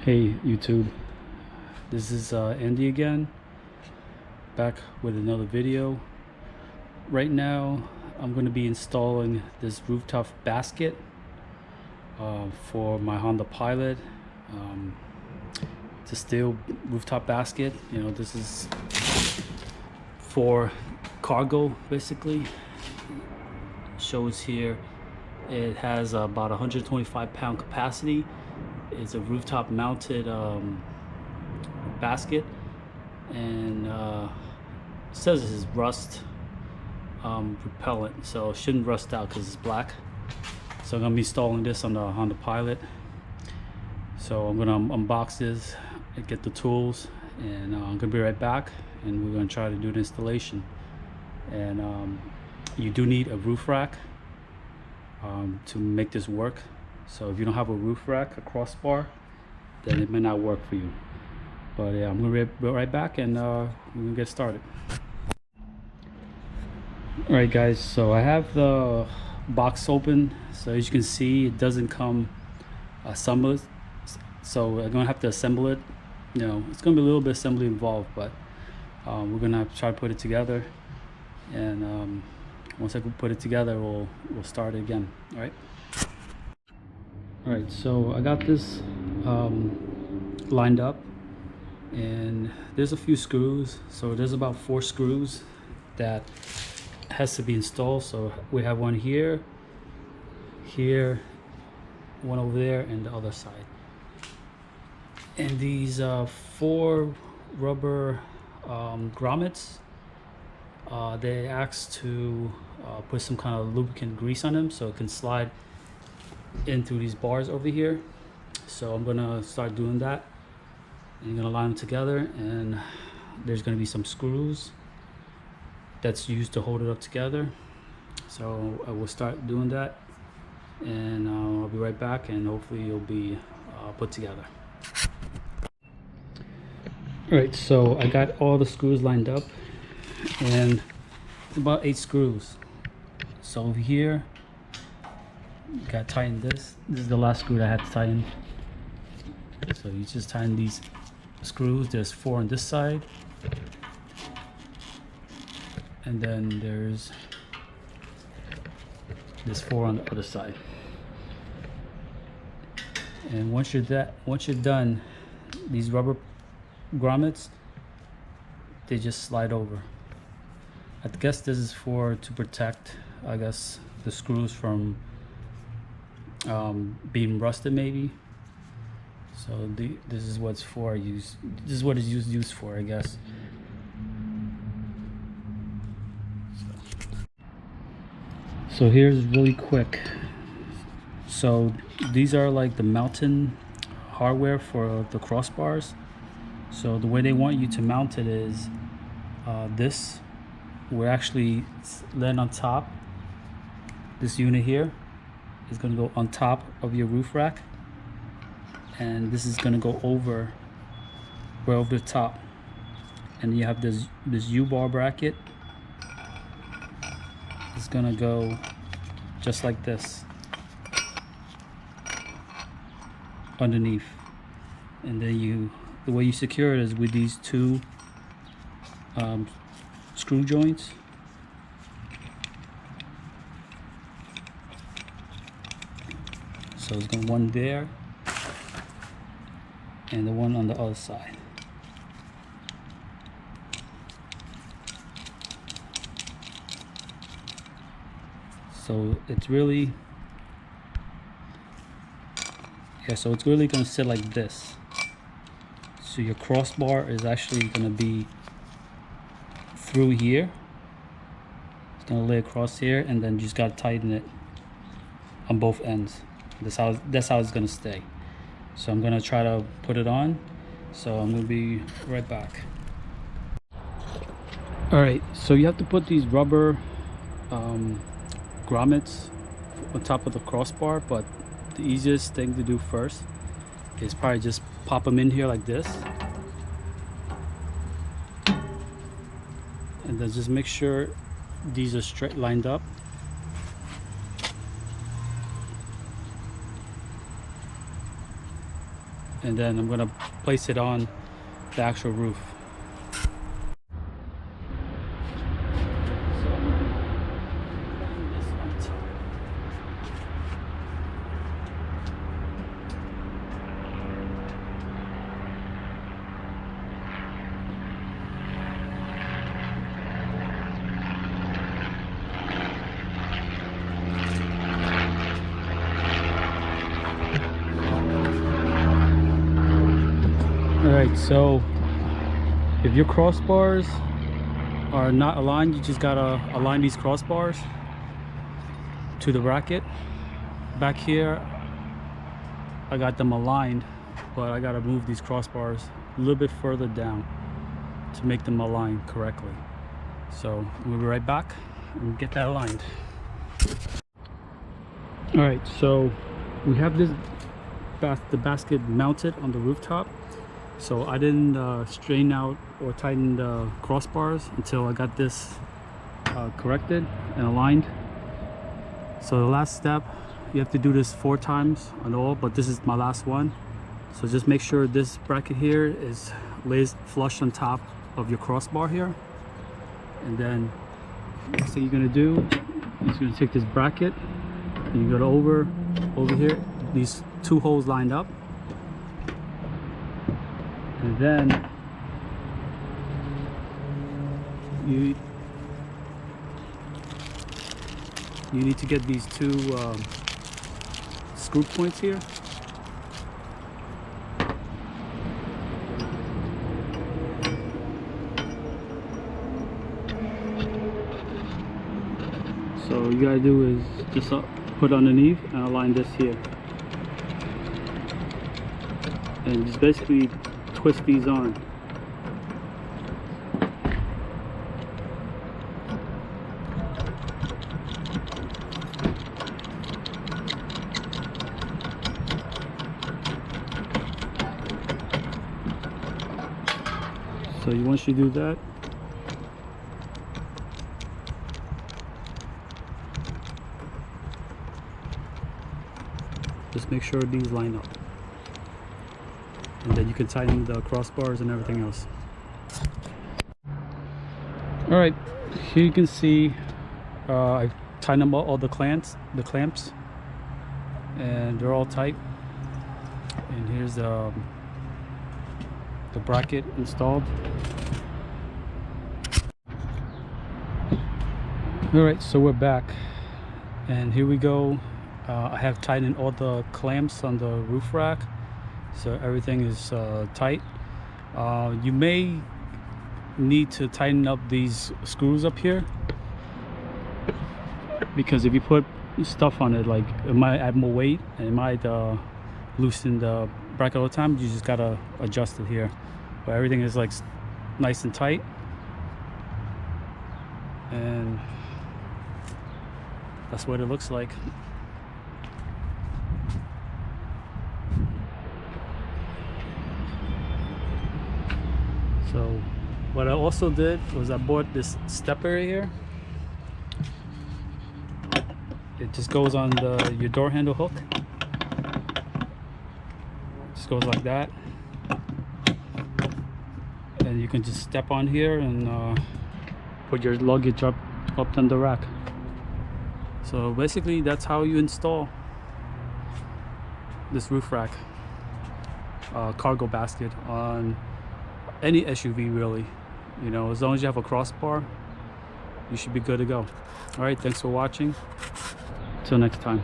Hey YouTube, this is Andy again, back with another video. Right now I'm going to be installing this rooftop basket for my Honda Pilot. It's a steel rooftop basket. You know, this is for cargo basically. Shows here it has about 125-pound capacity. It's a rooftop mounted basket, and it says this is rust repellent, so it shouldn't rust out because it's black. So I'm gonna be installing this on the Honda Pilot. So I'm gonna unbox this and get the tools, and I'm gonna be right back, and we're gonna try to do the installation. And you do need a roof rack to make this work. So if you don't have a roof rack, a crossbar, then it may not work for you. But yeah, I'm gonna be right back, and we're gonna get started. All right guys, so I have the box open. So as you can see, it doesn't come assembled, so I'm gonna have to assemble it. You know, it's gonna be a little bit assembly involved, but we're gonna try to put it together, and once I can put it together, we'll start it again. All right. All right, so I got this lined up, and there's a few screws. So there's about 4 screws that has to be installed. So we have one here, one over there, and the other side. And these 4 rubber grommets, they asked to put some kind of lubricant grease on them so it can slide into these bars over here. So I'm gonna start doing that, and I'm gonna line them together, and there's gonna be some screws that's used to hold it up together. So I will start doing that, and I'll be right back, and hopefully it'll be put together. All right, so I got all the screws lined up, and it's about 8 screws. So over here, got to tighten this. This is the last screw that I had to tighten. So you just tighten these screws. There's 4 on this side, and then there's 4 on the other side. And once you're done, these rubber grommets, they just slide over. I guess this is to protect, I guess, the screws from being rusted maybe. So this is what's for use. This is what it's used for, I guess. So here's really quick. So these are like the mounting hardware for the crossbars. So the way they want you to mount it is this. We're actually laying on top. This unit here is going to go on top of your roof rack, and this is going to go over the top, and you have this U-bar bracket. It's going to go just like this underneath, and then the way you secure it is with these 2 screw joints. So it's going one there, and the one on the other side. So it's really, so it's really going to sit like this. So your crossbar is actually going to be through here. It's going to lay across here, and then you just got to tighten it on both ends. That's how it's going to stay. So I'm going to try to put it on. So I'm going to be right back. All right, so you have to put these rubber grommets on top of the crossbar, but the easiest thing to do first is probably just pop them in here like this, and then just make sure these are straight lined up. and then I'm gonna place it on the actual roof. Alright, so if your crossbars are not aligned, you just gotta align these crossbars to the bracket. Back here, I got them aligned, but I gotta move these crossbars a little bit further down to make them align correctly. So we'll be right back and get that aligned. Alright, so we have this the basket mounted on the rooftop. So I didn't straighten out or tighten the crossbars until I got this corrected and aligned. So the last step, you have to do this 4 times on all, but this is my last one. So just make sure this bracket here lays flush on top of your crossbar here. And then next thing you're gonna do is you're gonna take this bracket and you go over here, these 2 holes lined up. And then you need to get these 2 screw points here. So all you gotta do is just put underneath and align this here. And just basically twist these on. So once you do that, just make sure these line up. And then you can tighten the crossbars and everything else. All right, here you can see I tightened up all the clamps, and they're all tight. And here's the bracket installed. All right, so we're back, and here we go. I have tightened all the clamps on the roof rack, so everything is tight. You may need to tighten up these screws up here, because if you put stuff on it, like it might add more weight and it might loosen the bracket all the time. You just gotta adjust it here, but everything is like nice and tight. And that's what it looks like. So what I also did was I bought this step area here. It just goes on your door handle hook. Just goes like that, and you can just step on here and put your luggage up on the rack. So basically that's how you install this roof rack cargo basket on any SUV, really. You know, as long as you have a crossbar, you should be good to go. All right, thanks for watching. Till next time.